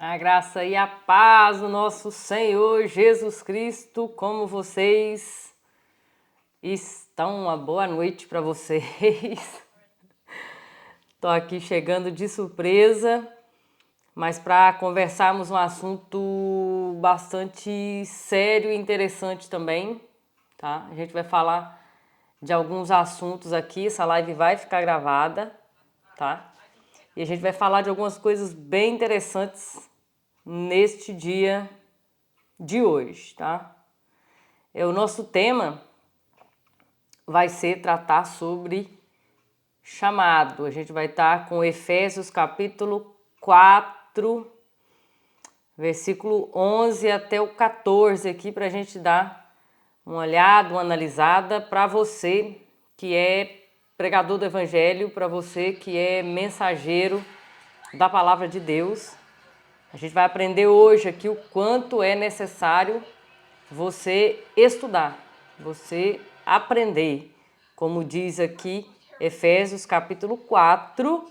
A graça e a paz do nosso Senhor Jesus Cristo, como vocês estão? Uma boa noite para vocês. Estou aqui chegando de surpresa, mas para conversarmos um assunto bastante sério e interessante também, tá? A gente vai falar de alguns assuntos aqui, essa live vai ficar gravada, tá? E a gente vai falar de algumas coisas bem interessantes neste dia de hoje, tá? O nosso tema vai ser tratar sobre chamado. A gente vai estar com Efésios capítulo 4, versículo 11 até o 14 aqui para a gente dar uma olhada, uma analisada para você que é pregador do evangelho, para você que é mensageiro da palavra de Deus. A gente vai aprender hoje aqui o quanto é necessário você estudar, você aprender. Como diz aqui Efésios capítulo 4,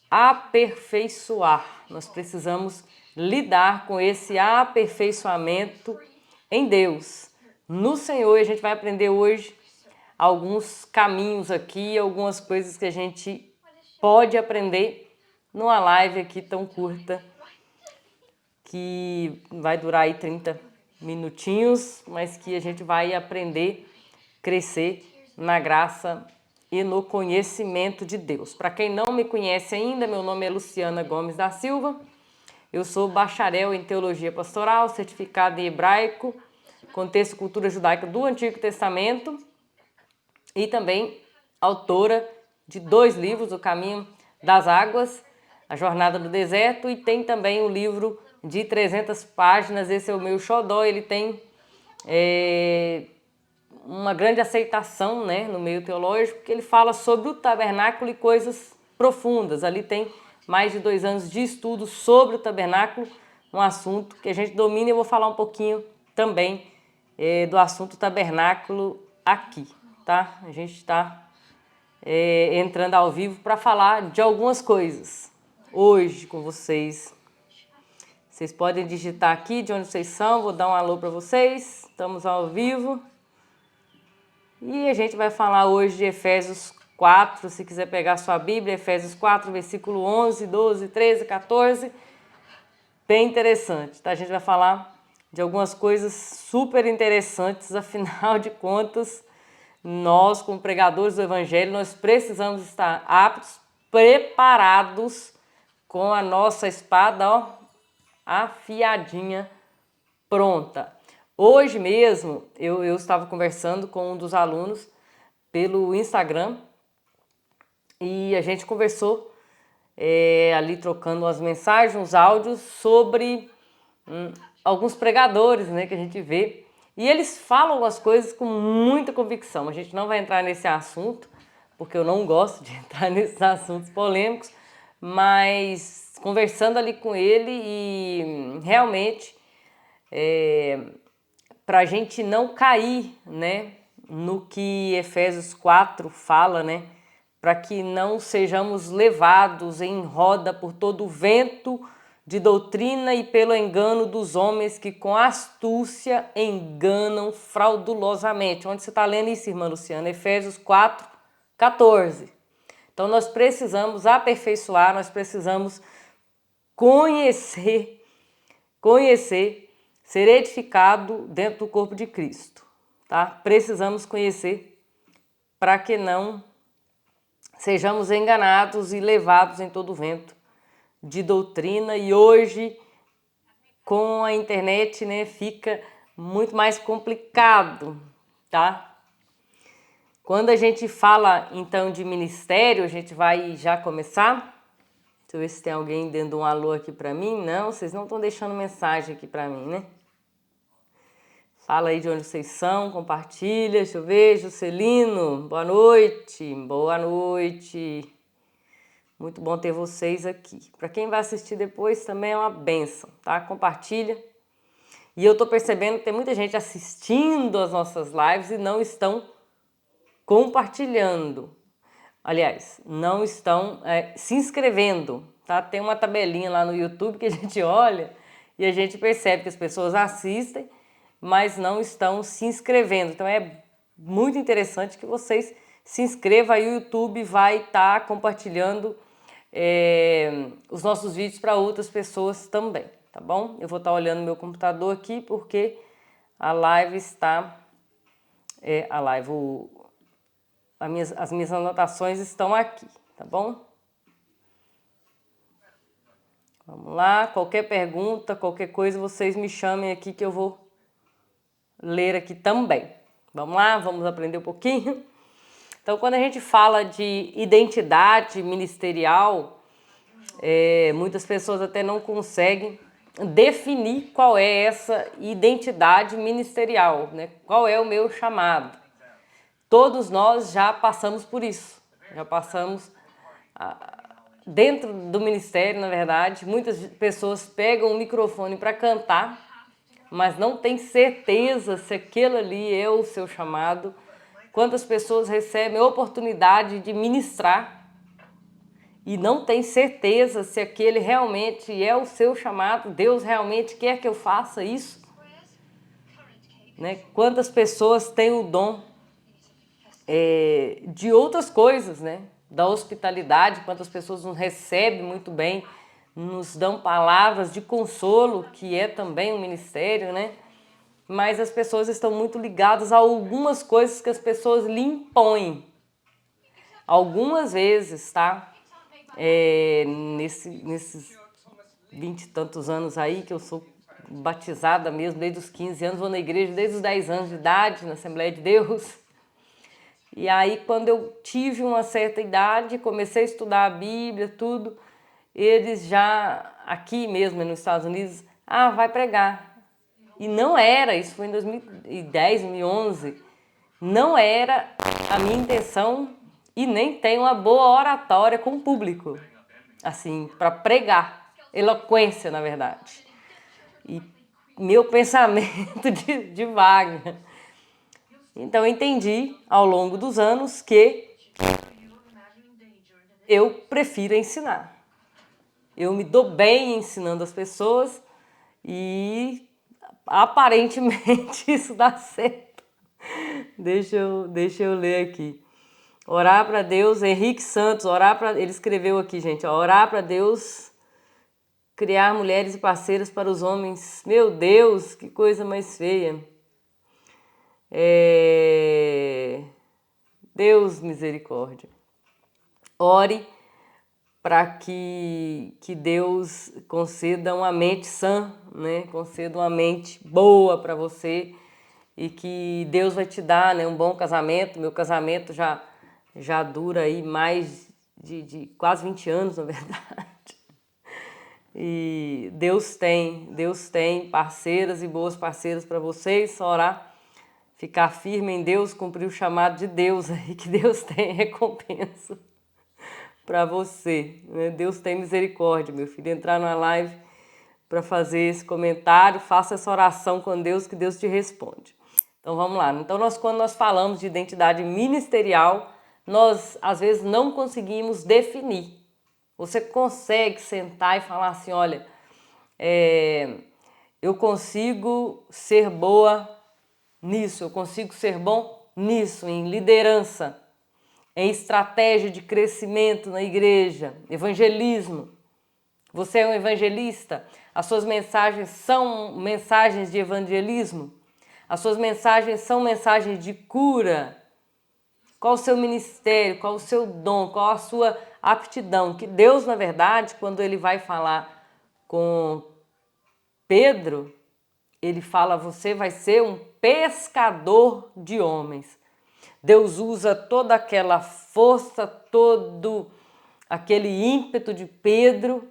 aperfeiçoar. Nós precisamos lidar com esse aperfeiçoamento em Deus, no Senhor. A gente vai aprender hoje alguns caminhos aqui, algumas coisas que a gente pode aprender numa live aqui tão curta, que vai durar aí 30 minutinhos, mas que a gente vai aprender, crescer na graça e no conhecimento de Deus. Para quem não me conhece ainda, meu nome é Luciana Gomes da Silva, eu sou bacharel em Teologia Pastoral, certificado em Hebraico, Contexto e Cultura Judaica do Antigo Testamento e também autora de 2 livros, O Caminho das Águas, A Jornada do Deserto, e tem também um livro de 300 páginas, esse é o meu xodó, ele tem uma grande aceitação, né, no meio teológico, porque ele fala sobre o tabernáculo e coisas profundas. Ali tem mais de 2 anos de estudo sobre o tabernáculo, um assunto que a gente domina, e eu vou falar um pouquinho também do assunto tabernáculo aqui, tá? A gente está entrando ao vivo para falar de algumas coisas hoje com vocês. Vocês podem digitar aqui de onde vocês são, vou dar um alô para vocês, estamos ao vivo. E a gente vai falar hoje de Efésios 4, se quiser pegar sua Bíblia, Efésios 4, versículo 11, 12, 13, 14, bem interessante, tá? A gente vai falar de algumas coisas super interessantes, afinal de contas, nós, como pregadores do Evangelho, nós precisamos estar aptos, preparados, com a nossa espada, ó, afiadinha, pronta. Hoje mesmo, eu estava conversando com um dos alunos pelo Instagram e a gente conversou ali, trocando umas mensagens, uns áudios sobre alguns pregadores, né, que a gente vê. E eles falam as coisas com muita convicção. A gente não vai entrar nesse assunto, porque eu não gosto de entrar nesses assuntos polêmicos, mas conversando ali com ele e realmente para a gente não cair, né, no que Efésios 4 fala, né, para que não sejamos levados em roda por todo o vento de doutrina e pelo engano dos homens que com astúcia enganam fraudulosamente. Onde você está lendo isso, irmã Luciana? Efésios 4, 14. Então nós precisamos aperfeiçoar, nós precisamos conhecer, ser edificado dentro do corpo de Cristo, tá? Precisamos conhecer para que não sejamos enganados e levados em todo o vento de doutrina. E hoje, com a internet, né, fica muito mais complicado, tá? Quando a gente fala, então, de ministério, a gente vai já começar. Deixa eu ver se tem alguém dando um alô aqui para mim. Não, vocês não estão deixando mensagem aqui para mim, né? Fala aí de onde vocês são, compartilha. Deixa eu ver, Juscelino, boa noite. Boa noite. Muito bom ter vocês aqui. Para quem vai assistir depois também é uma bênção, tá? Compartilha. E eu tô percebendo que tem muita gente assistindo as nossas lives e não estão compartilhando. Aliás, não estão se inscrevendo, tá? Tem uma tabelinha lá no YouTube que a gente olha e a gente percebe que as pessoas assistem, mas não estão se inscrevendo. Então é muito interessante que vocês se inscrevam, aí o YouTube vai estar compartilhando os nossos vídeos para outras pessoas também, tá bom? Eu vou estar olhando meu computador aqui porque a live está... as minhas anotações estão aqui, tá bom? Vamos lá, qualquer pergunta, qualquer coisa, vocês me chamem aqui que eu vou ler aqui também. Vamos lá, vamos aprender um pouquinho? Então, quando a gente fala de identidade ministerial, muitas pessoas até não conseguem definir qual é essa identidade ministerial, né? Qual é o meu chamado. Todos nós já passamos por isso, já passamos dentro do ministério, na verdade. Muitas pessoas pegam o microfone para cantar, mas não tem certeza se aquilo ali é o seu chamado. Quantas pessoas recebem a oportunidade de ministrar e não tem certeza se aquele realmente é o seu chamado, Deus realmente quer que eu faça isso, né? Quantas pessoas têm o dom de outras coisas, né? Da hospitalidade, quantas pessoas nos recebem muito bem, nos dão palavras de consolo, que é também um ministério, né? Mas as pessoas estão muito ligadas a algumas coisas que as pessoas lhe impõem. Algumas vezes, tá? Nesses 20 e tantos anos aí, que eu sou batizada mesmo, desde os 15 anos, vou na igreja desde os 10 anos de idade, na Assembleia de Deus. E aí, quando eu tive uma certa idade, comecei a estudar a Bíblia, tudo, eles já, aqui mesmo nos Estados Unidos, vai pregar. E não era, isso foi em 2010, 2011, não era a minha intenção e nem tenho uma boa oratória com o público, assim, para pregar, eloquência, na verdade. E meu pensamento de vaga. Então, eu entendi ao longo dos anos que eu prefiro ensinar. Eu me dou bem ensinando as pessoas e aparentemente isso dá certo. Deixa eu ler aqui. Orar para Deus, Henrique Santos, ele escreveu aqui, gente, orar para Deus, criar mulheres e parceiras para os homens. Meu Deus, que coisa mais feia. Deus, misericórdia. Ore para que Deus conceda uma mente sã, né? Conceda uma mente boa para você e que Deus vai te dar, né, um bom casamento. Meu casamento já dura aí mais de quase 20 anos, na verdade. E Deus tem parceiras e boas parceiras para vocês, só orar, ficar firme em Deus, cumprir o chamado de Deus aí, que Deus tem recompensa para você, né? Deus tem misericórdia, meu filho, entrar numa live para fazer esse comentário, faça essa oração com Deus que Deus te responde. Então vamos lá. Então quando nós falamos de identidade ministerial, nós às vezes não conseguimos definir. Você consegue sentar e falar assim, olha, eu consigo ser boa nisso, eu consigo ser bom nisso, em liderança, em estratégia de crescimento na igreja, evangelismo. Você é um evangelista? As suas mensagens são mensagens de evangelismo? As suas mensagens são mensagens de cura? Qual o seu ministério? Qual o seu dom? Qual a sua aptidão? Que Deus, na verdade, quando ele vai falar com Pedro, ele fala, você vai ser um pescador de homens. Deus usa toda aquela força, todo aquele ímpeto de Pedro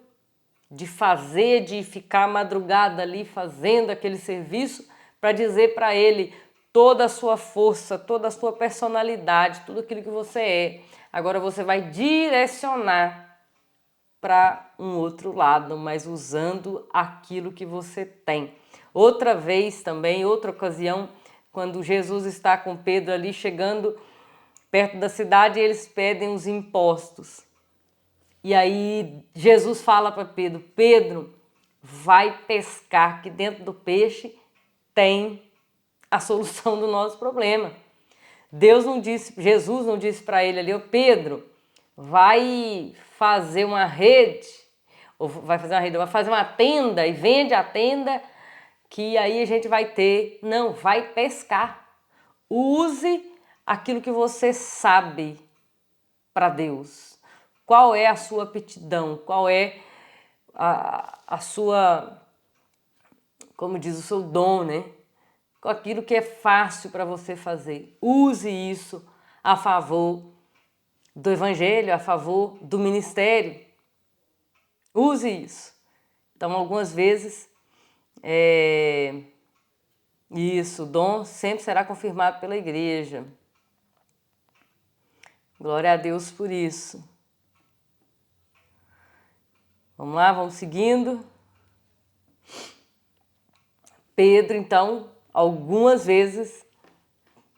de fazer, de ficar madrugada ali fazendo aquele serviço para dizer para ele toda a sua força, toda a sua personalidade, tudo aquilo que você é. Agora você vai direcionar para um outro lado, mas usando aquilo que você tem. Outra vez também, outra ocasião, quando Jesus está com Pedro ali chegando perto da cidade, eles pedem os impostos. E aí Jesus fala para Pedro, Pedro, vai pescar, que dentro do peixe tem a solução do nosso problema. Jesus não disse para ele ali, ô Pedro, vai fazer uma rede, ou vai fazer uma rede, vai fazer uma tenda e vende a tenda, que aí a gente vai ter. Não, vai pescar. Use aquilo que você sabe para Deus. Qual é a sua aptidão? Qual é a sua, como diz, o seu dom, né? Com aquilo que é fácil para você fazer. Use isso a favor do evangelho, a favor do ministério. Use isso. Então, algumas vezes, isso, o dom sempre será confirmado pela igreja. Glória a Deus por isso. Vamos lá, vamos seguindo. Pedro, então, algumas vezes,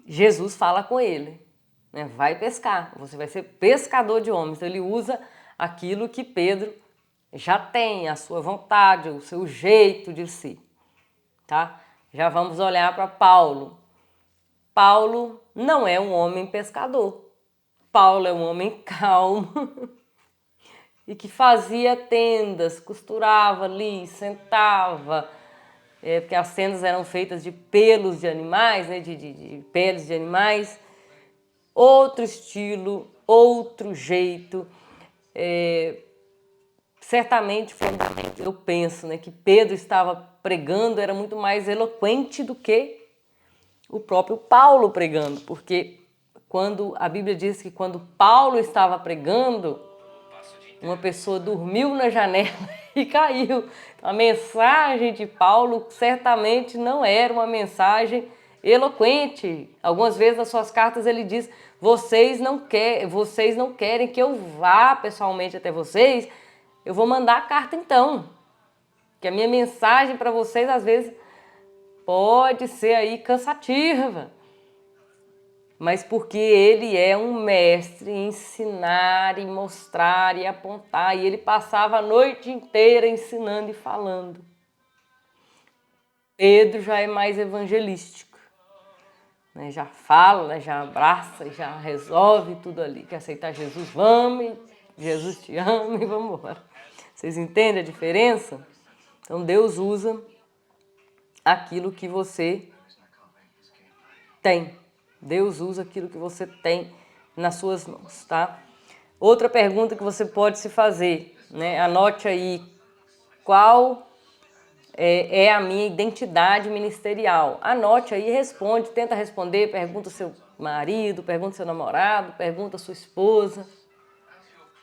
Jesus fala com ele, né? Vai pescar, você vai ser pescador de homens. Ele usa aquilo que Pedro já tem, a sua vontade, o seu jeito de ser, tá? Já vamos olhar para Paulo. Paulo não é um homem pescador. Paulo é um homem calmo e que fazia tendas, costurava ali, sentava, porque as tendas eram feitas de pelos de animais, né, de peles de animais. Outro estilo, outro jeito. Certamente, eu penso, né, que Pedro estava pregando, era muito mais eloquente do que o próprio Paulo pregando, porque quando a Bíblia diz que quando Paulo estava pregando, uma pessoa dormiu na janela e caiu. A mensagem de Paulo certamente não era uma mensagem eloquente. Algumas vezes nas suas cartas ele diz, vocês não querem que eu vá pessoalmente até vocês, eu vou mandar a carta então. Que a minha mensagem para vocês às vezes pode ser aí cansativa. Mas porque ele é um mestre em ensinar e mostrar e apontar. E ele passava a noite inteira ensinando e falando. Pedro já é mais evangelístico, né? Já fala, né? Já abraça, já resolve tudo ali. Quer aceitar Jesus? Vamos, Jesus te ama e vamos embora. Vocês entendem a diferença? Então Deus usa aquilo que você tem. Deus usa aquilo que você tem nas suas mãos, tá? Outra pergunta que você pode se fazer, né? Anote aí qual é a minha identidade ministerial. Anote aí e responde, tenta responder, pergunta ao seu marido, pergunta ao seu namorado, pergunta à sua esposa.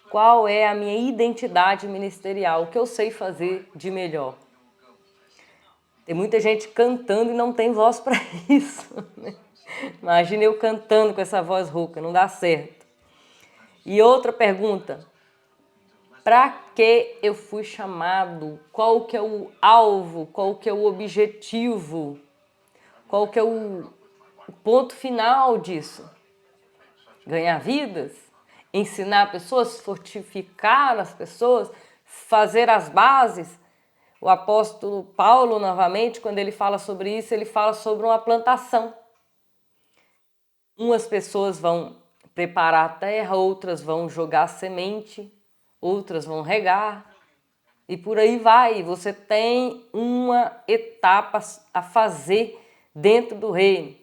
Qual é a minha identidade ministerial? O que eu sei fazer de melhor? Tem muita gente cantando e não tem voz para isso, né? Imagina eu cantando com essa voz rouca, não dá certo. E outra pergunta, para que eu fui chamado? Qual que é o alvo? Qual que é o objetivo? Qual que é o ponto final disso? Ganhar vidas? Ensinar pessoas? Fortificar as pessoas? Fazer as bases? O apóstolo Paulo, novamente, quando ele fala sobre isso, ele fala sobre uma plantação. Umas pessoas vão preparar a terra, outras vão jogar semente, outras vão regar e por aí vai. Você tem uma etapa a fazer dentro do reino.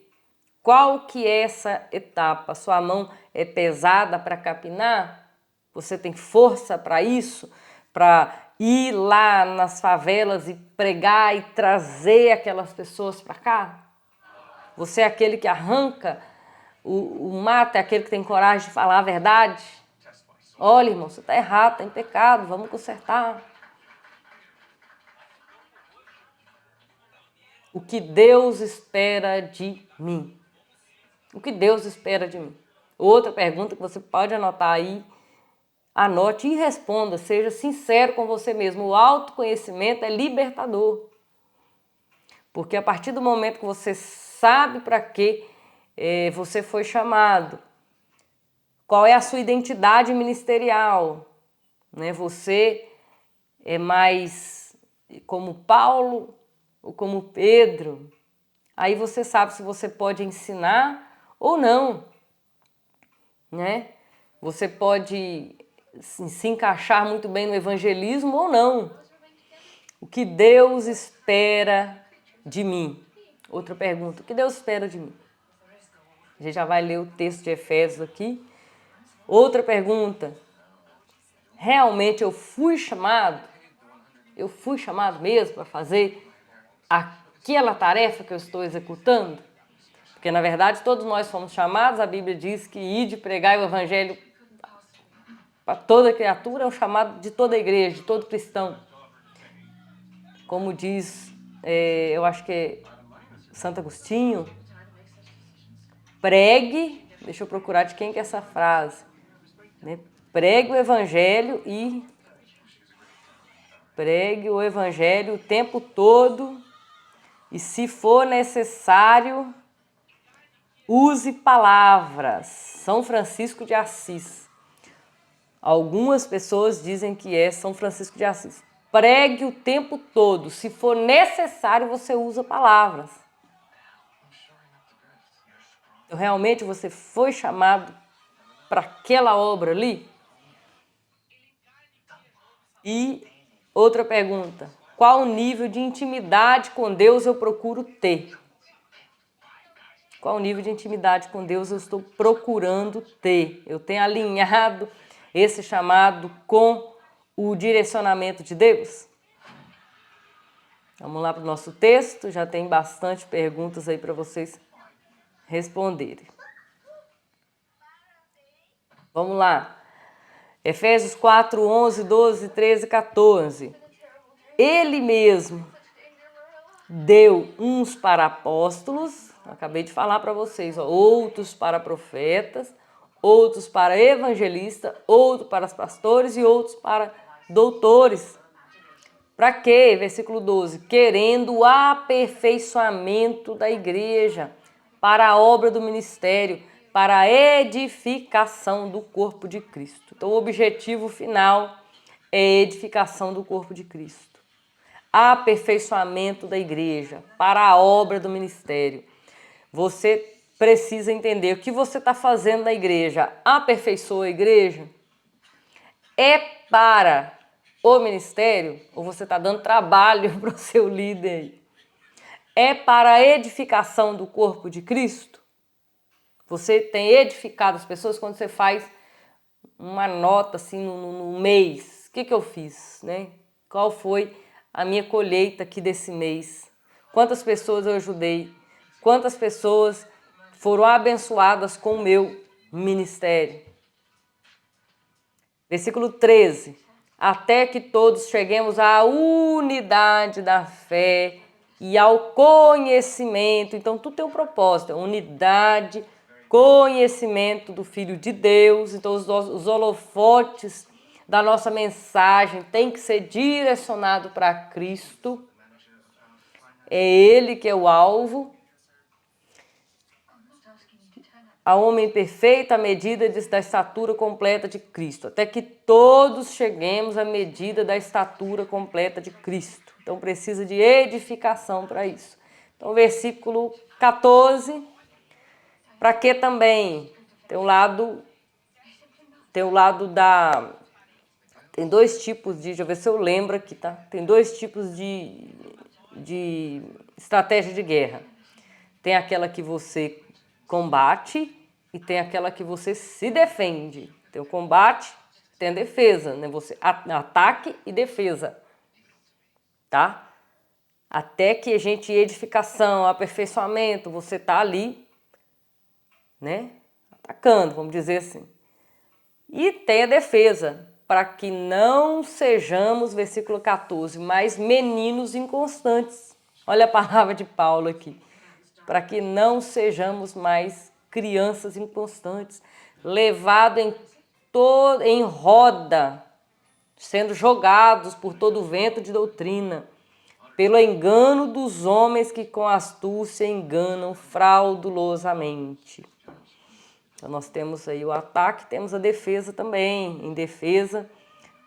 Qual que é essa etapa? Sua mão é pesada para capinar? Você tem força para isso? Para ir lá nas favelas e pregar e trazer aquelas pessoas para cá? Você é aquele que arranca o mato, é aquele que tem coragem de falar a verdade? Olha, irmão, você está errado, está em pecado, vamos consertar. O que Deus espera de mim? O que Deus espera de mim? Outra pergunta que você pode anotar aí, anote e responda, seja sincero com você mesmo. O autoconhecimento é libertador. Porque a partir do momento que você sabe para que você foi chamado, qual é a sua identidade ministerial, né? Você é mais como Paulo ou como Pedro? Aí você sabe se você pode ensinar ou não, né? Você pode se encaixar muito bem no evangelismo ou não. O que Deus espera de mim? Outra pergunta, o que Deus espera de mim? A gente já vai ler o texto de Efésios aqui. Outra pergunta, realmente eu fui chamado? Eu fui chamado mesmo para fazer aquela tarefa que eu estou executando? Porque, na verdade, todos nós fomos chamados, a Bíblia diz que ide pregar o evangelho para toda criatura, é um chamado de toda a igreja, de todo cristão. Como diz, eu acho que é Santo Agostinho, pregue, deixa eu procurar de quem que é essa frase, né? Pregue o evangelho o tempo todo e, se for necessário, use palavras. São Francisco de Assis. Algumas pessoas dizem que é São Francisco de Assis. Pregue o tempo todo. Se for necessário, você usa palavras. Então, realmente você foi chamado para aquela obra ali? E outra pergunta. Qual nível de intimidade com Deus eu procuro ter? Qual nível de intimidade com Deus eu estou procurando ter? Eu tenho alinhado esse chamado com o direcionamento de Deus? Vamos lá para o nosso texto, já tem bastante perguntas aí para vocês responderem. Vamos lá. Efésios 4, 11, 12, 13, 14. Ele mesmo deu uns para apóstolos, acabei de falar para vocês, outros para profetas, outros para evangelistas, outros para pastores e outros para doutores. Para quê? Versículo 12. Querendo o aperfeiçoamento da igreja, para a obra do ministério, para a edificação do corpo de Cristo. Então, o objetivo final é a edificação do corpo de Cristo. Aperfeiçoamento da igreja, para a obra do ministério. Você precisa entender o que você está fazendo na igreja. Aperfeiçoa a igreja? É para o ministério? Ou você está dando trabalho para o seu líder? É para a edificação do corpo de Cristo? Você tem edificado as pessoas quando você faz uma nota assim no mês? O que eu fiz, né? Qual foi a minha colheita aqui desse mês? Quantas pessoas eu ajudei? Quantas pessoas foram abençoadas com o meu ministério? Versículo 13. Até que todos cheguemos à unidade da fé e ao conhecimento. Então, tudo tem um propósito, unidade, conhecimento do Filho de Deus. Então, os holofotes da nossa mensagem tem que ser direcionado para Cristo. É Ele que é o alvo. A homem perfeito à medida da estatura completa de Cristo, até que todos cheguemos à medida da estatura completa de Cristo. Então precisa de edificação para isso. Então versículo 14, para que também? Tem dois tipos de, deixa eu ver se eu lembro aqui, tá? Tem dois tipos de estratégia de guerra. Tem aquela que você combate e tem aquela que você se defende. Tem o combate, tem a defesa, né? Você ataque e defesa, tá? Até que a gente edificação, aperfeiçoamento, você tá ali, né? Atacando, vamos dizer assim. E tem a defesa, para que não sejamos, versículo 14, mais meninos inconstantes. Olha a palavra de Paulo aqui. Para que não sejamos mais crianças inconstantes, levados em roda, sendo jogados por todo o vento de doutrina, pelo engano dos homens que com astúcia enganam fraudulosamente. Então nós temos aí o ataque, temos a defesa também. Em defesa,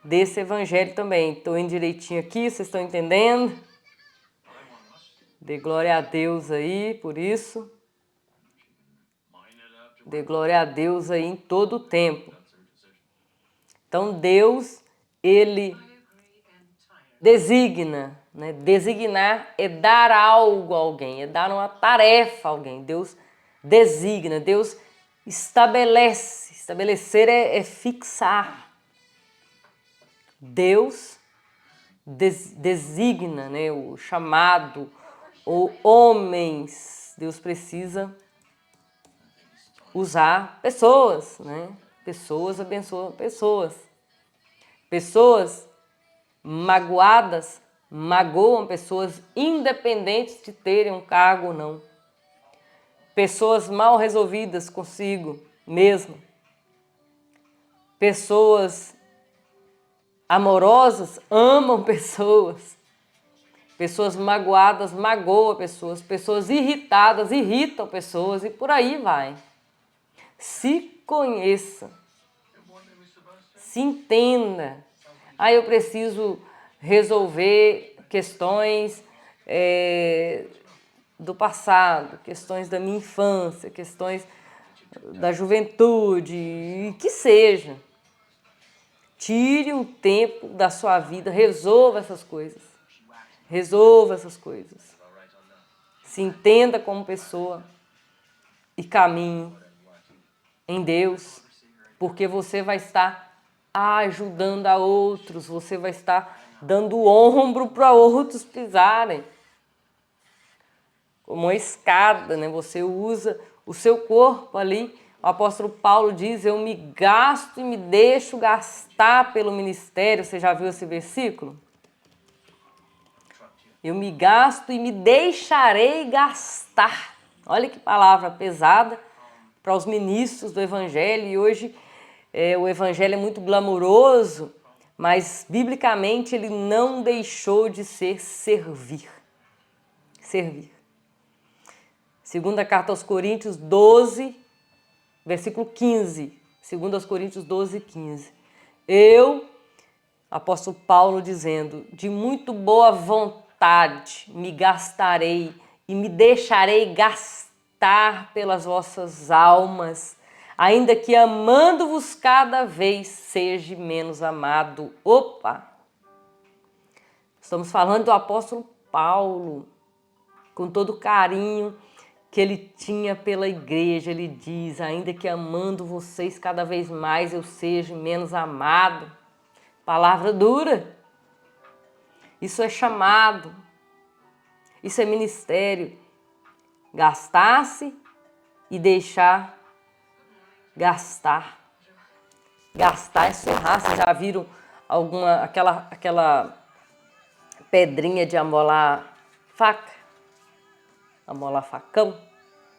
desse evangelho também. Estou indo direitinho aqui, vocês estão entendendo? Dê glória a Deus aí por isso. Dê glória a Deus aí em todo o tempo. Então Deus, Ele designa, né? Designar é dar algo a alguém, é dar uma tarefa a alguém. Deus designa, Deus estabelece. Estabelecer é fixar. Deus designa, né? O chamado, ou homens. Deus precisa usar pessoas, né? Pessoas abençoam pessoas. Pessoas magoadas magoam pessoas independentes de terem um cargo ou não. Pessoas mal resolvidas consigo mesmo. Pessoas amorosas amam pessoas. Pessoas magoadas magoam pessoas. Pessoas irritadas irritam pessoas e por aí vai. Se conheça. Se entenda. Ah, eu preciso resolver questões do passado, questões da minha infância, questões da juventude, que seja. Tire um tempo da sua vida, resolva essas coisas. Resolva essas coisas. Se entenda como pessoa e caminhe em Deus, porque você vai estar ajudando a outros, você vai estar dando ombro para outros pisarem. Como uma escada, né? Você usa o seu corpo ali. O apóstolo Paulo diz, eu me gasto e me deixo gastar pelo ministério. Você já viu esse versículo? Eu me gasto e me deixarei gastar. Olha que palavra pesada para os ministros do evangelho. E hoje o evangelho é muito glamouroso, mas biblicamente ele não deixou de ser servir. Servir. Segunda carta aos Coríntios 12, versículo 15. Segunda aos Coríntios 12, 15. Eu, apóstolo Paulo dizendo, de muito boa vontade me gastarei e me deixarei gastar pelas vossas almas, ainda que amando-vos cada vez seja menos amado. Opa! Estamos falando do apóstolo Paulo, com todo o carinho que ele tinha pela igreja. Ele diz, ainda que amando vocês cada vez mais eu seja menos amado. Palavra dura. Isso é chamado. Isso é ministério. Gastar-se e deixar gastar. Gastar é serrar. Vocês já viram aquela pedrinha de amolar faca? Amolar facão?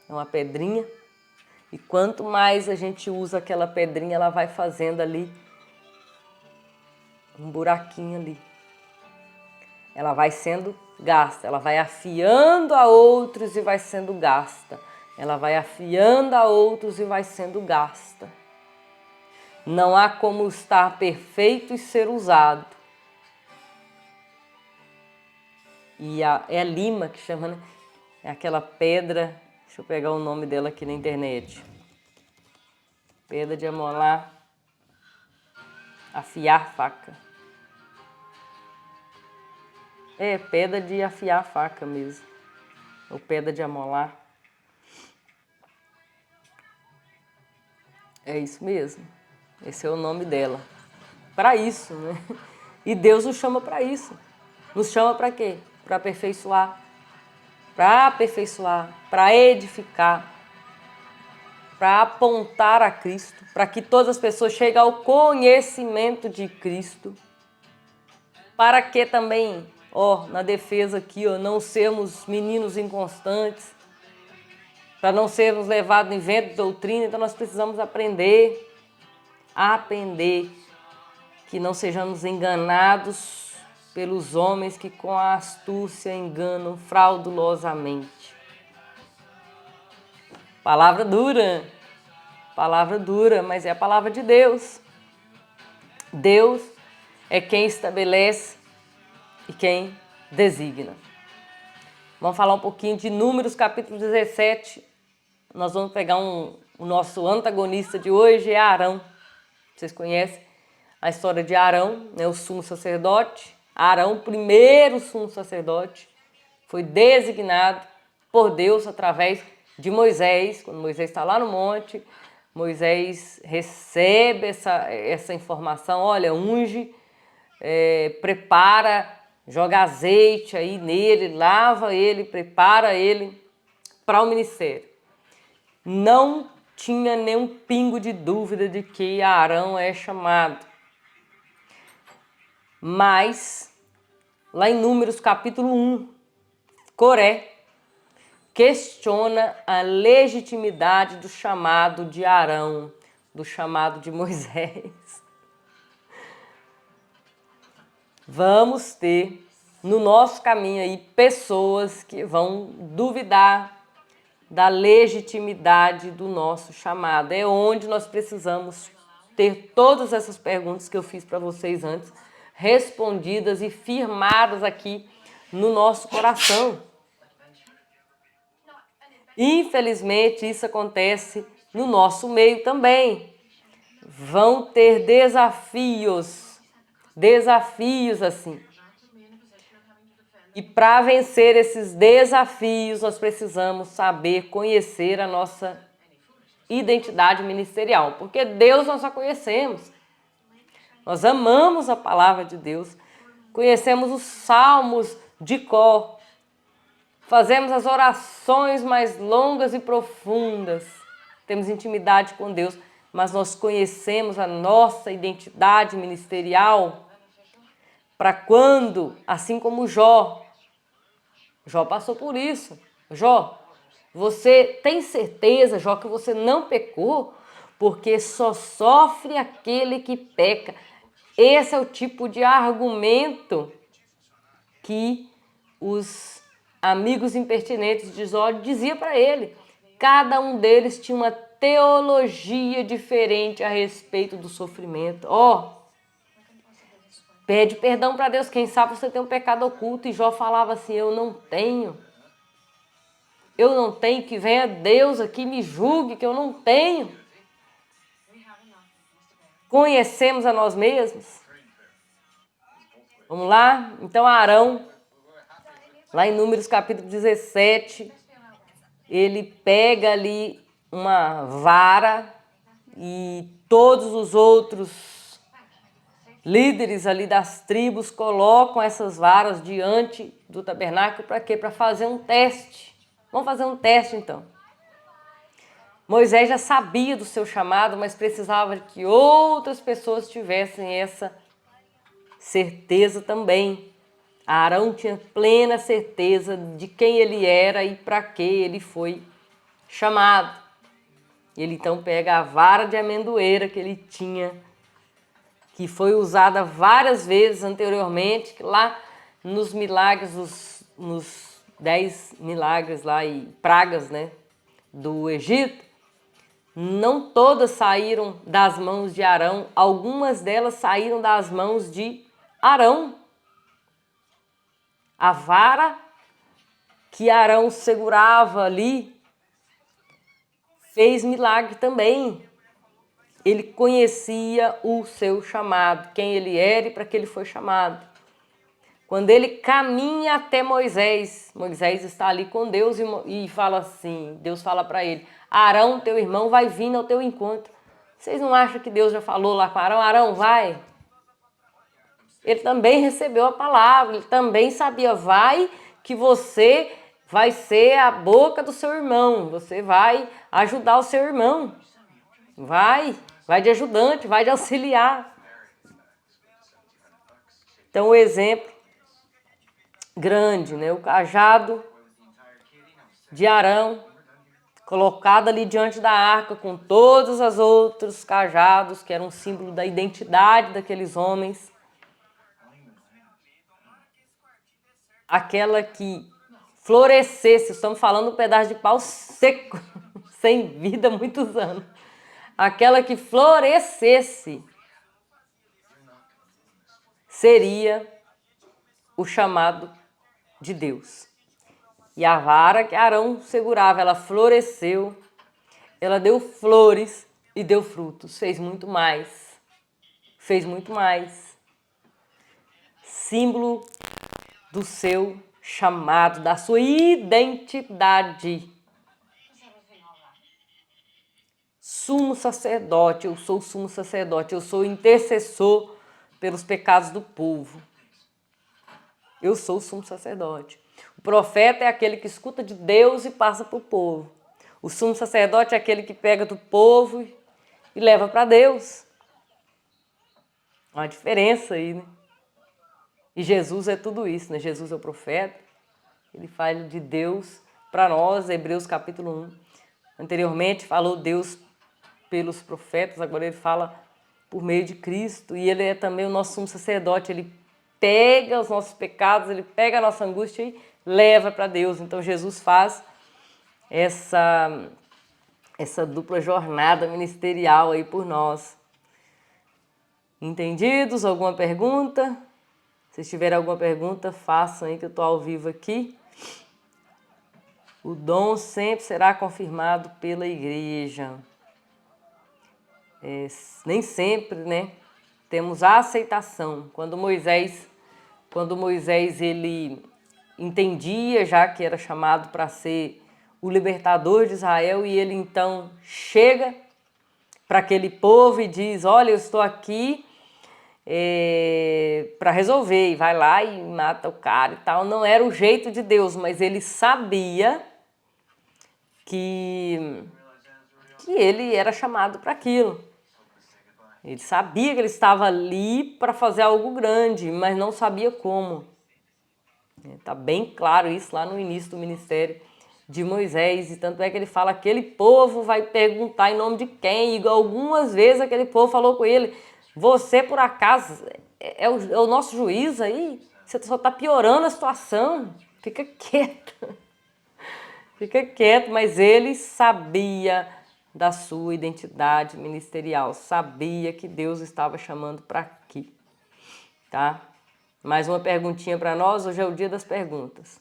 É uma pedrinha. E quanto mais a gente usa aquela pedrinha, ela vai fazendo ali um buraquinho ali. Ela vai sendo gasta, ela vai afiando a outros e vai sendo gasta. Ela vai afiando a outros e vai sendo gasta. Não há como estar perfeito e ser usado. E é a lima que chama, né? É aquela pedra, deixa eu pegar o nome dela aqui na internet. Pedra de amolar, afiar faca. É, pedra de afiar faca mesmo. Ou pedra de amolar. É isso mesmo. Esse é o nome dela. Para isso, né? E Deus nos chama para isso. Nos chama para quê? Para aperfeiçoar. Para aperfeiçoar, para edificar, para apontar a Cristo, para que todas as pessoas cheguem ao conhecimento de Cristo. Para que também, na defesa aqui, não sermos meninos inconstantes, para não sermos levados em vento de doutrina, então nós precisamos aprender, que não sejamos enganados pelos homens que com a astúcia enganam fraudulosamente. Palavra dura, mas é a palavra de Deus. Deus é quem estabelece e quem designa. Vamos falar um pouquinho de Números, capítulo 17. Nós vamos pegar o nosso antagonista de hoje, é Arão. Vocês conhecem a história de Arão, né, o sumo sacerdote. Arão, o primeiro sumo sacerdote, foi designado por Deus através de Moisés. Quando Moisés está lá no monte, Moisés recebe essa informação, olha, unge, prepara, joga azeite aí nele, lava ele, prepara ele para o ministério. Não tinha nenhum pingo de dúvida de que Arão é chamado. Mas, lá em Números capítulo 1, Coré questiona a legitimidade do chamado de Arão, do chamado de Moisés. Vamos ter no nosso caminho aí pessoas que vão duvidar da legitimidade do nosso chamado. É onde nós precisamos ter todas essas perguntas que eu fiz para vocês antes, respondidas e firmadas aqui no nosso coração. Infelizmente, isso acontece no nosso meio também. Vão ter desafios assim. E para vencer esses desafios, nós precisamos saber conhecer a nossa identidade ministerial, porque Deus nós já conhecemos. Nós amamos a palavra de Deus, conhecemos os salmos de cor, fazemos as orações mais longas e profundas, temos intimidade com Deus, mas nós conhecemos a nossa identidade ministerial para quando, assim como Jó passou por isso. Jó, você tem certeza, Jó, que você não pecou? Porque só sofre aquele que peca. Esse é o tipo de argumento que os amigos impertinentes de Jó diziam para ele. Cada um deles tinha uma teologia diferente a respeito do sofrimento. Pede perdão para Deus, quem sabe você tem um pecado oculto. E Jó falava assim, eu não tenho, que venha Deus aqui me julgue, que eu não tenho. Conhecemos a nós mesmos? Vamos lá? Então Arão, lá em Números capítulo 17, ele pega ali uma vara e todos os outros líderes ali das tribos colocam essas varas diante do tabernáculo para quê? Para fazer um teste. Vamos fazer um teste então. Moisés já sabia do seu chamado, mas precisava que outras pessoas tivessem essa certeza também. Arão tinha plena certeza de quem ele era e para que ele foi chamado. Ele então pega a vara de amendoeira que ele tinha, que foi usada várias vezes anteriormente, que lá nos milagres, nos 10 milagres lá e pragas, né, do Egito, não todas saíram das mãos de Arão, algumas delas saíram das mãos de Arão. A vara que Arão segurava ali fez milagre também. Ele conhecia o seu chamado, quem ele era e para que ele foi chamado. Quando ele caminha até Moisés, Moisés está ali com Deus e fala assim, Deus fala para ele, Arão, teu irmão, vai vindo ao teu encontro. Vocês não acham que Deus já falou lá com Arão? Arão, vai. Ele também recebeu a palavra, ele também sabia, vai que você vai ser a boca do seu irmão, você vai ajudar o seu irmão. Vai de ajudante, vai de auxiliar. Então o exemplo grande, né? O cajado de Arão, colocado ali diante da arca com todos os outros cajados, que eram um símbolo da identidade daqueles homens. Aquela que florescesse, estamos falando um pedaço de pau seco, sem vida há muitos anos. Aquela que florescesse seria o chamado de Deus. E a vara que Arão segurava, ela floresceu, ela deu flores e deu frutos, fez muito mais. Fez muito mais. Símbolo do seu chamado, da sua identidade. Sumo sacerdote, eu sou o sumo sacerdote, eu sou o intercessor pelos pecados do povo. Eu sou o sumo sacerdote. O profeta é aquele que escuta de Deus e passa para o povo. O sumo sacerdote é aquele que pega do povo e leva para Deus. Há uma diferença aí, né? E Jesus é tudo isso, né? Jesus é o profeta, ele fala de Deus para nós, Hebreus capítulo 1. Anteriormente falou Deus pelos profetas, agora ele fala por meio de Cristo. E ele é também o nosso sumo sacerdote, ele pega os nossos pecados, ele pega a nossa angústia e leva para Deus. Então Jesus faz essa dupla jornada ministerial aí por nós. Entendidos? Alguma pergunta? Se tiver alguma pergunta, façam aí que eu estou ao vivo aqui. O dom sempre será confirmado pela igreja. Nem sempre, né? Temos a aceitação. Quando Moisés ele entendia já que era chamado para ser o libertador de Israel, e ele então chega para aquele povo e diz: olha, eu estou aqui para resolver, e vai lá e mata o cara e tal. Não era o jeito de Deus, mas ele sabia que ele era chamado para aquilo. Ele sabia que ele estava ali para fazer algo grande, mas não sabia como. Está bem claro isso lá no início do ministério de Moisés, e tanto é que ele fala: aquele povo vai perguntar em nome de quem? E algumas vezes aquele povo falou com ele: você por acaso é o nosso juiz aí? Você só está piorando a situação, fica quieto. Fica quieto, mas ele sabia da sua identidade ministerial, sabia que Deus estava chamando para aqui, tá? Mais uma perguntinha para nós, hoje é o dia das perguntas.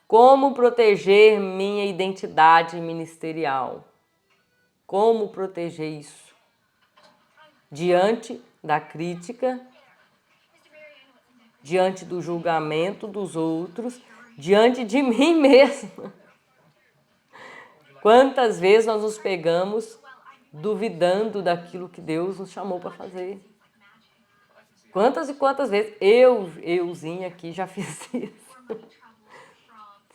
Como proteger minha identidade ministerial? Como proteger isso? Diante da crítica, diante do julgamento dos outros, diante de mim mesma. Quantas vezes nós nos pegamos duvidando daquilo que Deus nos chamou para fazer? Quantas e quantas vezes euzinha aqui já fiz isso?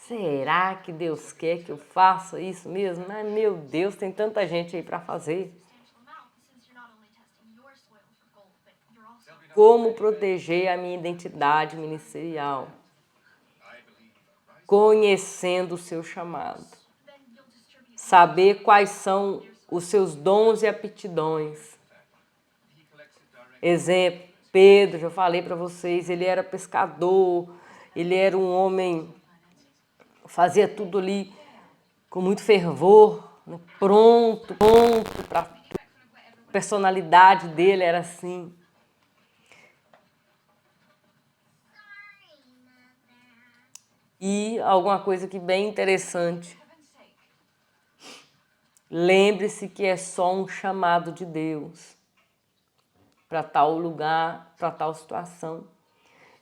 Será que Deus quer que eu faça isso mesmo? Mas, meu Deus, tem tanta gente aí para fazer. Como proteger a minha identidade ministerial? Conhecendo o seu chamado. Saber quais são os seus dons e aptidões. Exemplo, Pedro, já falei para vocês, ele era pescador, ele era um homem, fazia tudo ali com muito fervor, né? Pronto para tudo. A personalidade dele era assim. E alguma coisa que bem interessante. Lembre-se que é só um chamado de Deus para tal lugar, para tal situação.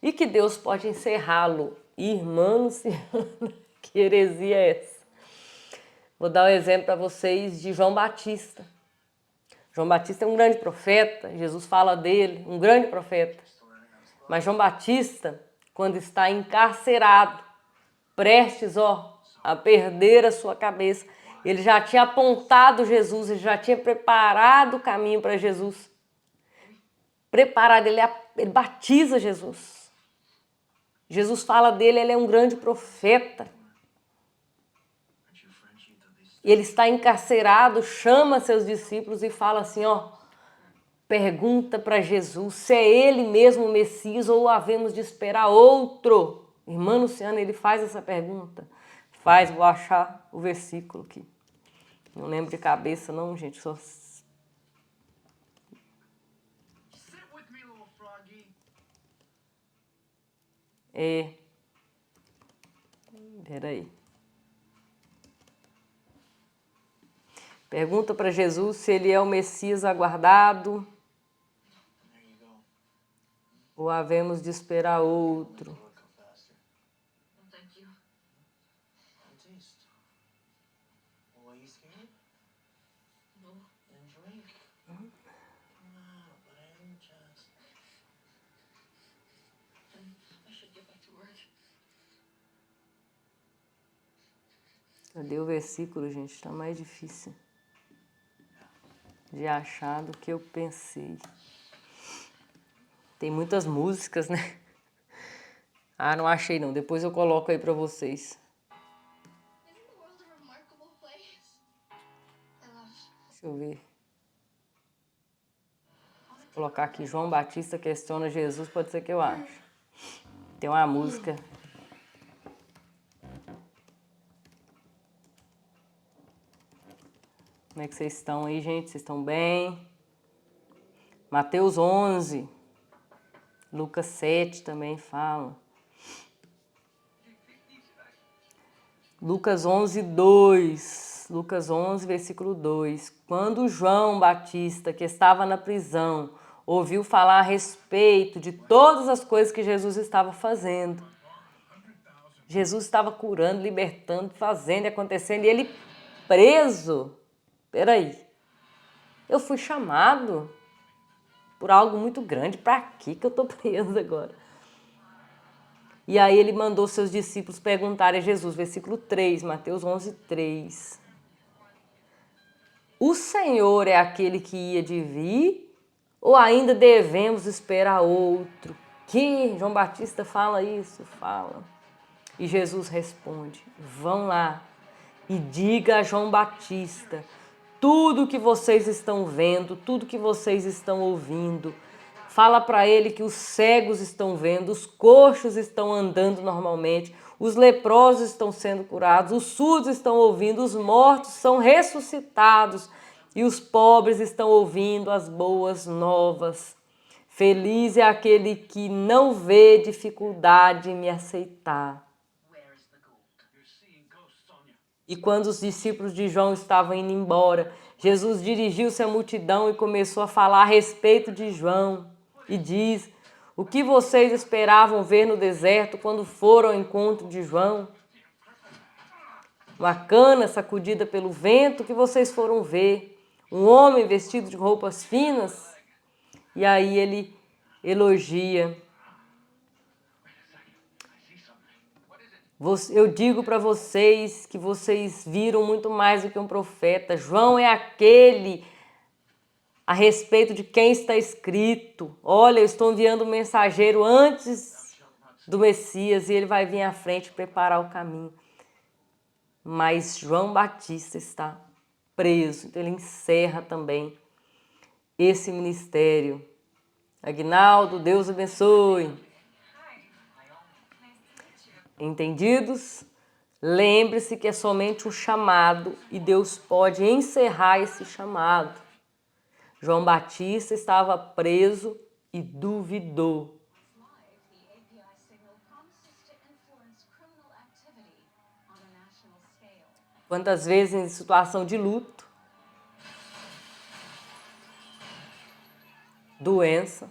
E que Deus pode encerrá-lo. Irmã Luciana, que heresia é essa? Vou dar um exemplo para vocês de João Batista. João Batista é um grande profeta, Jesus fala dele, um grande profeta. Mas João Batista, quando está encarcerado, prestes a perder a sua cabeça, ele já tinha apontado Jesus, ele já tinha preparado o caminho para Jesus. Preparado, ele batiza Jesus. Jesus fala dele, ele é um grande profeta. E ele está encarcerado, chama seus discípulos e fala assim, pergunta para Jesus se é ele mesmo o Messias ou havemos de esperar outro. Irmã Luciana, ele faz essa pergunta. Vou achar o versículo aqui. Não lembro de cabeça não, gente, só... Peraí. Pergunta para Jesus se ele é o Messias aguardado ou havemos de esperar outro. Cadê o versículo, gente? Está mais difícil de achar do que eu pensei. Tem muitas músicas, né? Ah, não achei não. Depois eu coloco aí para vocês. Deixa eu ver. Vou colocar aqui João Batista questiona Jesus, pode ser que eu ache. Tem uma música. Como é que vocês estão aí, gente? Vocês estão bem? Mateus 11. Lucas 7 também fala. Lucas 11, 2. Lucas 11, versículo 2. Quando João Batista, que estava na prisão, ouviu falar a respeito de todas as coisas que Jesus estava fazendo. Jesus estava curando, libertando, fazendo e acontecendo. E ele preso. Peraí. Eu fui chamado por algo muito grande. Para que eu estou preso agora? E aí ele mandou seus discípulos perguntarem a Jesus, versículo 3, Mateus 11, 3. O Senhor é aquele que ia de vir ou ainda devemos esperar outro? Que João Batista fala isso? Fala. E Jesus responde, vão lá e diga a João Batista tudo que vocês estão vendo, tudo que vocês estão ouvindo. Fala para ele que os cegos estão vendo, os coxos estão andando normalmente, os leprosos estão sendo curados, os surdos estão ouvindo, os mortos são ressuscitados e os pobres estão ouvindo as boas novas. Feliz é aquele que não vê dificuldade em me aceitar. E quando os discípulos de João estavam indo embora, Jesus dirigiu-se à multidão e começou a falar a respeito de João. E diz, o que vocês esperavam ver no deserto quando foram ao encontro de João? Uma cana sacudida pelo vento que vocês foram ver. Um homem vestido de roupas finas? E aí ele elogia. Eu digo para vocês que vocês viram muito mais do que um profeta. João é aquele a respeito de quem está escrito. Olha, eu estou enviando um mensageiro antes do Messias e ele vai vir à frente preparar o caminho. Mas João Batista está preso, então ele encerra também esse ministério. Aguinaldo, Deus abençoe. Entendidos? Lembre-se que é somente um chamado e Deus pode encerrar esse chamado. João Batista estava preso e duvidou. Quantas vezes em situação de luto, doença,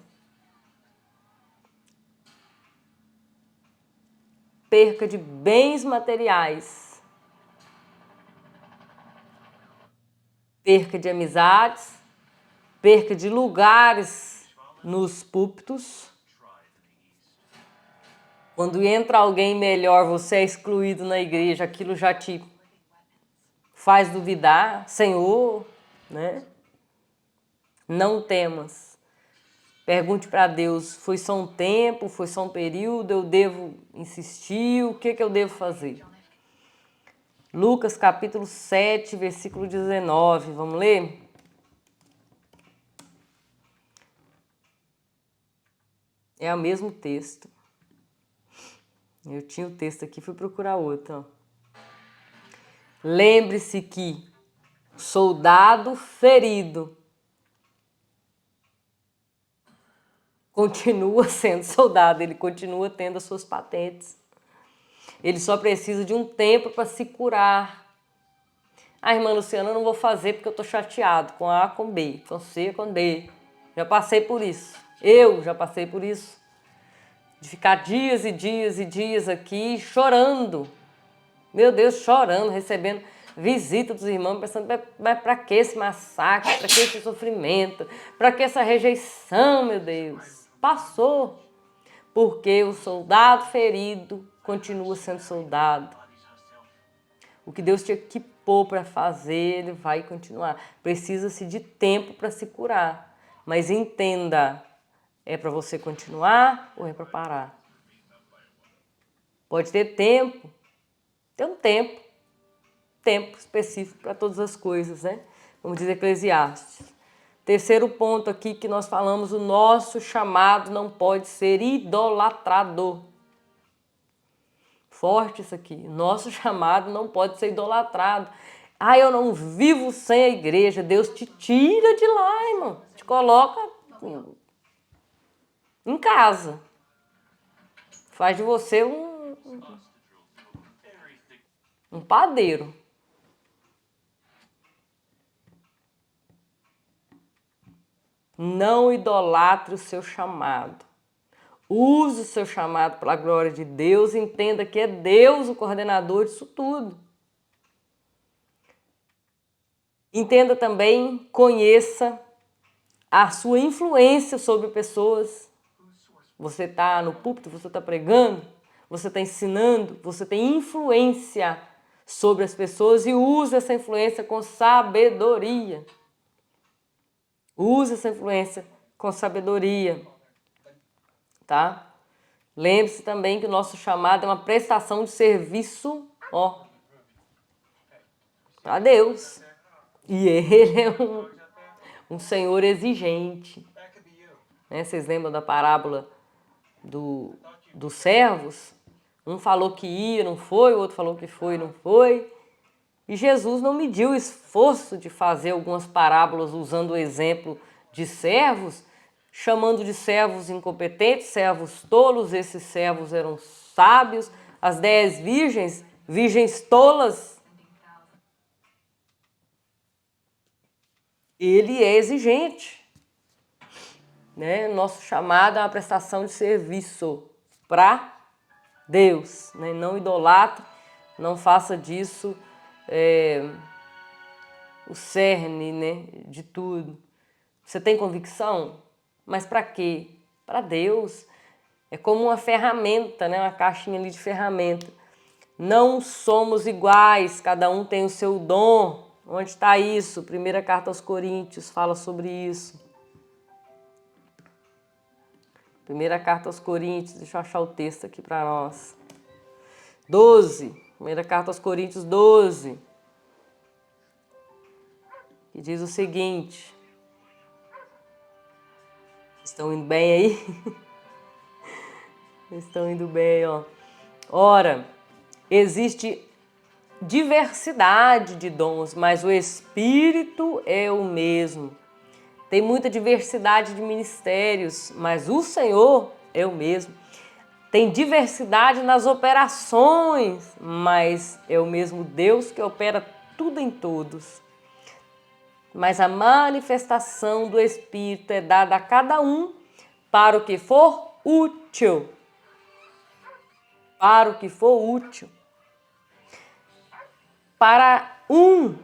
perca de bens materiais, perca de amizades, perca de lugares nos púlpitos. Quando entra alguém melhor, você é excluído na igreja, aquilo já te faz duvidar. Senhor, né? Não temas. Pergunte para Deus, foi só um tempo, foi só um período, eu devo insistir, o que eu devo fazer? Lucas capítulo 7, versículo 19, vamos ler? É o mesmo texto. Eu tinha o texto aqui, fui procurar outro. Ó. Lembre-se que soldado ferido, continua sendo soldado, ele continua tendo as suas patentes. Ele só precisa de um tempo para se curar. Ah, irmã Luciana, eu não vou fazer porque eu estou chateado com A, com B, com C, com D. Já passei por isso. Eu já passei por isso. De ficar dias e dias e dias aqui chorando. Meu Deus, chorando, recebendo visita dos irmãos, pensando, mas para que esse massacre, para que esse sofrimento, para que essa rejeição, meu Deus? Passou, porque o soldado ferido continua sendo soldado. O que Deus te equipou para fazer, Ele vai continuar. Precisa-se de tempo para se curar, mas entenda, é para você continuar ou é para parar? Pode ter tempo, tem um tempo específico para todas as coisas, né? Como diz Eclesiastes. Terceiro ponto aqui que nós falamos, o nosso chamado não pode ser idolatrado. Forte isso aqui, nosso chamado não pode ser idolatrado. Ah, eu não vivo sem a igreja. Deus te tira de lá, irmão. Te coloca em casa. Faz de você um padeiro. Não idolatre o seu chamado. Use o seu chamado para a glória de Deus. Entenda que é Deus o coordenador disso tudo. Entenda também, conheça a sua influência sobre pessoas. Você está no púlpito, você está pregando, você está ensinando, você tem influência sobre as pessoas e use essa influência com sabedoria. Use essa influência com sabedoria, tá? Lembre-se também que o nosso chamado é uma prestação de serviço, ó, para Deus. E Ele é um Senhor exigente. Né? Vocês lembram da parábola dos servos? Um falou que ia, não foi, o outro falou que foi, não foi. E Jesus não mediu o esforço de fazer algumas parábolas usando o exemplo de servos, chamando de servos incompetentes, servos tolos. Esses servos eram sábios, as 10 virgens, virgens tolas. Ele é exigente, né? Nosso chamado é uma prestação de serviço para Deus, né? Não idolatre, não faça disso o cerne, né, de tudo. Você tem convicção? Mas para quê? Para Deus. É como uma ferramenta, né? Uma caixinha ali de ferramenta. Não somos iguais, cada um tem o seu dom. Onde está isso? Primeira carta aos Coríntios fala sobre isso. Primeira carta aos Coríntios, deixa eu achar o texto aqui para nós. 12, primeira carta aos Coríntios 12, que diz o seguinte. Estão indo bem aí? Estão indo bem, ó. Ora, existe diversidade de dons, mas o Espírito é o mesmo. Tem muita diversidade de ministérios, mas o Senhor é o mesmo. Tem diversidade nas operações, mas é o mesmo Deus que opera tudo em todos. Mas a manifestação do Espírito é dada a cada um para o que for útil. Para o que for útil. Para um,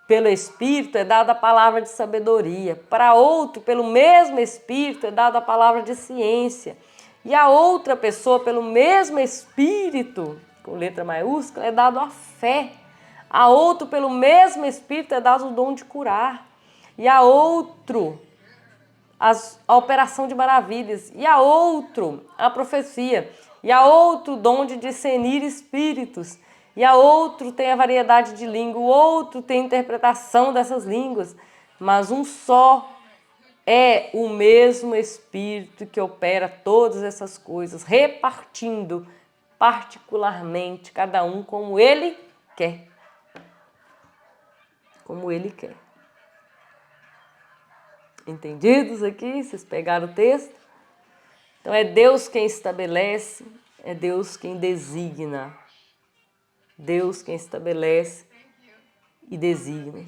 pelo Espírito, é dada a palavra de sabedoria. Para outro, pelo mesmo Espírito, é dada a palavra de ciência. E a outra pessoa, pelo mesmo Espírito, com letra maiúscula, é dado a fé. A outro, pelo mesmo Espírito, é dado o dom de curar. E a outro, a operação de maravilhas. E a outro, a profecia. E a outro, o dom de discernir espíritos. E a outro tem a variedade de língua. O outro tem a interpretação dessas línguas. Mas um só é o mesmo Espírito que opera todas essas coisas, repartindo particularmente cada um como ele quer. Como ele quer. Entendidos aqui? Vocês pegaram o texto? Então é Deus quem estabelece, é Deus quem designa. Deus quem estabelece e designa.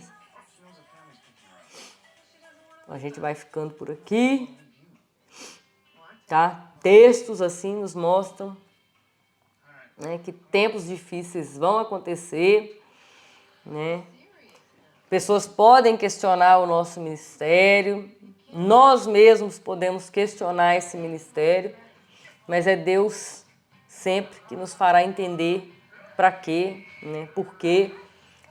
A gente vai ficando por aqui, tá? Textos assim nos mostram, né, que tempos difíceis vão acontecer, né? Pessoas podem questionar o nosso ministério, nós mesmos podemos questionar esse ministério, mas é Deus sempre que nos fará entender para quê, né? Por quê.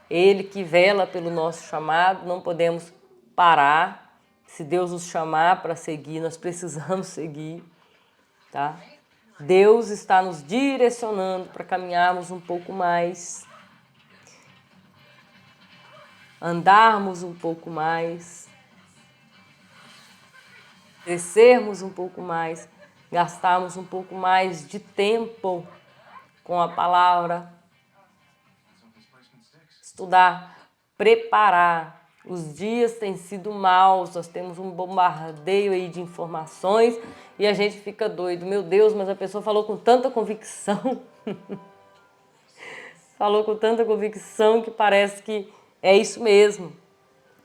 Ele que vela pelo nosso chamado, não podemos parar. Se Deus nos chamar para seguir, nós precisamos seguir, tá? Deus está nos direcionando para caminharmos um pouco mais, andarmos um pouco mais, crescermos um pouco mais, gastarmos um pouco mais de tempo com a palavra, estudar, preparar. Os dias têm sido maus, nós temos um bombardeio aí de informações e a gente fica doido. Meu Deus, mas a pessoa falou com tanta convicção, falou com tanta convicção que parece que é isso mesmo.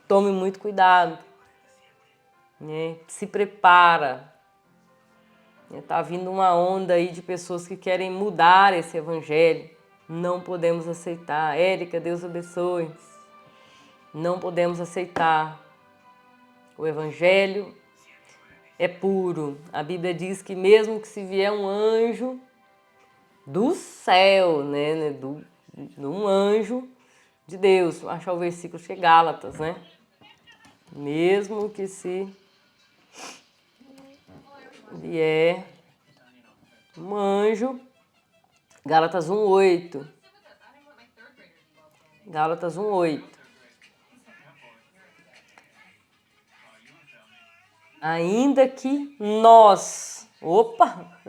Tome muito cuidado, né? Se prepara. Está vindo uma onda aí de pessoas que querem mudar esse evangelho. Não podemos aceitar. Érica, Deus abençoe. Não podemos aceitar. O evangelho é puro. A Bíblia diz que mesmo que se vier um anjo do céu, né, um anjo de Deus, vou achar o versículo que é Gálatas, né? Mesmo que se vier um anjo, Gálatas 1:8. Gálatas 1:8. Ainda que nós, opa,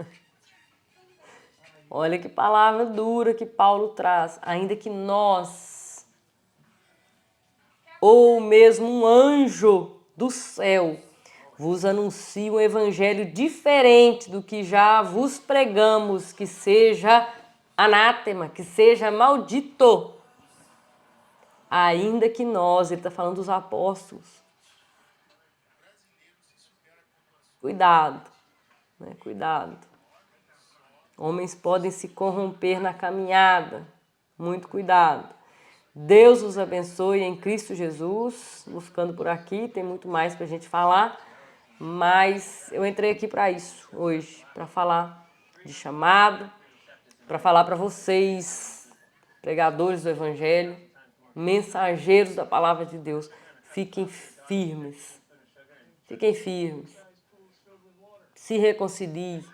olha que palavra dura que Paulo traz, ainda que nós, ou mesmo um anjo do céu, vos anuncie um evangelho diferente do que já vos pregamos, que seja anátema, que seja maldito, ainda que nós, ele está falando dos apóstolos, cuidado, né? Cuidado. Homens podem se corromper na caminhada. Muito cuidado. Deus os abençoe em Cristo Jesus. Vou ficando por aqui, tem muito mais para a gente falar. Mas eu entrei aqui para isso hoje, para falar de chamado, para falar para vocês, pregadores do Evangelho, mensageiros da Palavra de Deus. Fiquem firmes. Fiquem firmes. Se reconcilie.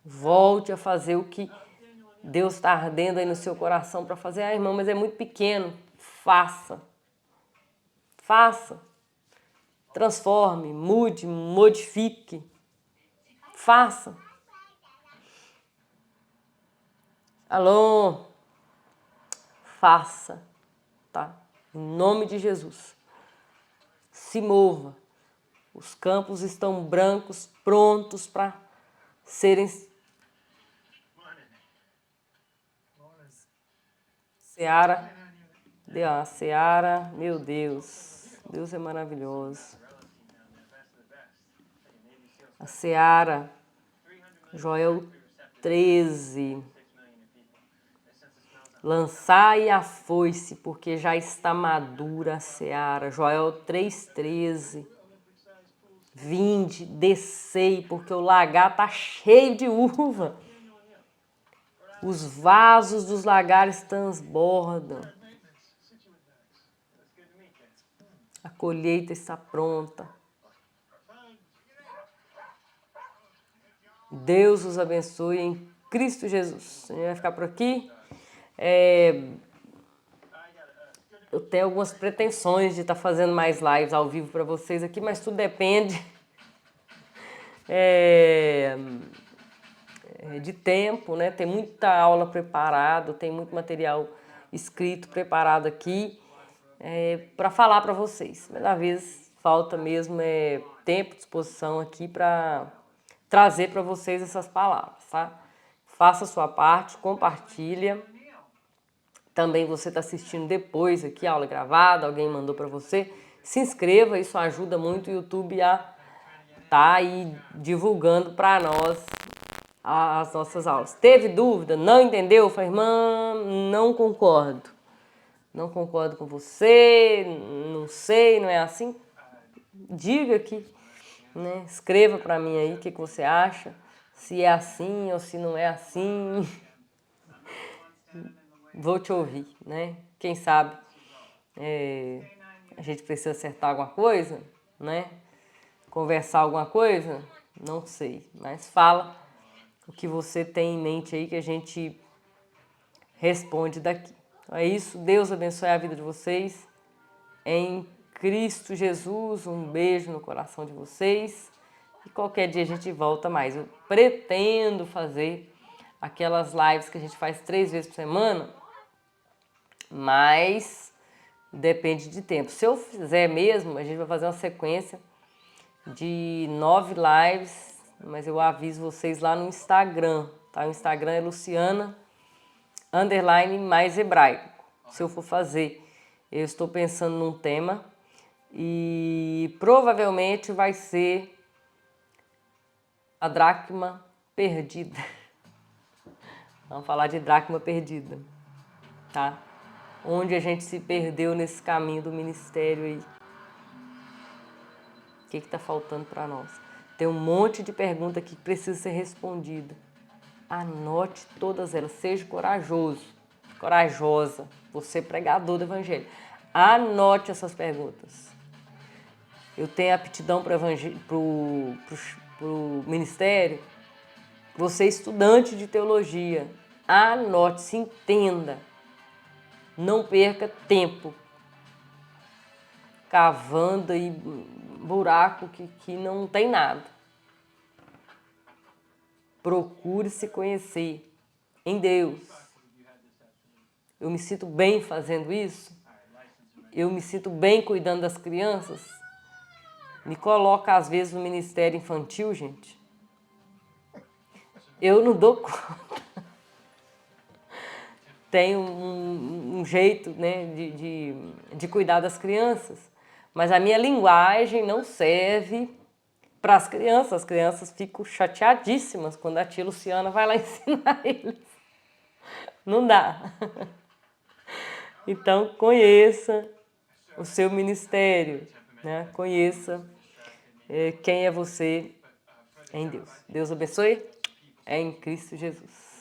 Volte a fazer o que Deus está ardendo aí no seu coração para fazer. Ah, irmão, mas é muito pequeno. Faça. Faça. Transforme, mude, modifique. Faça. Alô? Faça. Tá? Em nome de Jesus. Se mova. Os campos estão brancos, prontos para serem seara. A seara, meu Deus. Deus é maravilhoso. A seara, Joel 13. Lançai a foice, porque já está madura a seara. Joel 3:13. Vinde, descei, porque o lagar está cheio de uva. Os vasos dos lagares transbordam. A colheita está pronta. Deus os abençoe em Cristo Jesus. A gente vai ficar por aqui. Eu tenho algumas pretensões de estar fazendo mais lives ao vivo para vocês aqui, mas tudo depende de tempo, né? Tem muita aula preparada, tem muito material escrito, preparado aqui para falar para vocês. Mas às vezes falta mesmo tempo, disposição aqui para trazer para vocês essas palavras, tá? Faça a sua parte, compartilha. Também você está assistindo depois aqui, a aula gravada, alguém mandou para você. Se inscreva, isso ajuda muito o YouTube a tá aí divulgando para nós as nossas aulas. Teve dúvida? Não entendeu? Falei, irmã, não concordo. Não concordo com você, não sei, não é assim? Diga aqui, né? Escreva para mim aí o que você acha, se é assim ou se não é assim. Vou te ouvir, né? Quem sabe a gente precisa acertar alguma coisa, né? Conversar alguma coisa, não sei, mas fala o que você tem em mente aí que a gente responde daqui. Então é isso, Deus abençoe a vida de vocês. Em Cristo Jesus, um beijo no coração de vocês. E qualquer dia a gente volta mais. Eu pretendo fazer aquelas lives que a gente faz 3 vezes por semana, mas depende de tempo. Se eu fizer mesmo, a gente vai fazer uma sequência de 9 lives, mas eu aviso vocês lá no Instagram, tá? O Instagram é Luciana_mais hebraico. Se eu for fazer, eu estou pensando num tema e provavelmente vai ser a dracma perdida. Vamos falar de dracma perdida, tá? Onde a gente se perdeu nesse caminho do ministério aí. O que está faltando para nós? Tem um monte de pergunta que precisa ser respondida. Anote todas elas. Seja corajoso, corajosa. Você pregador do evangelho. Anote essas perguntas. Eu tenho aptidão para o ministério. Você é estudante de teologia. Anote, se entenda. Não perca tempo cavando aí buraco que não tem nada. Procure se conhecer em Deus. Eu me sinto bem fazendo isso. Eu me sinto bem cuidando das crianças. Me coloca às vezes no ministério infantil, gente. Eu não dou conta. Tem um jeito, né, de cuidar das crianças, mas a minha linguagem não serve para as crianças ficam chateadíssimas quando a tia Luciana vai lá ensinar eles. Não dá. Então, conheça o seu ministério, né? Conheça quem é você em Deus. Deus abençoe. É em Cristo Jesus.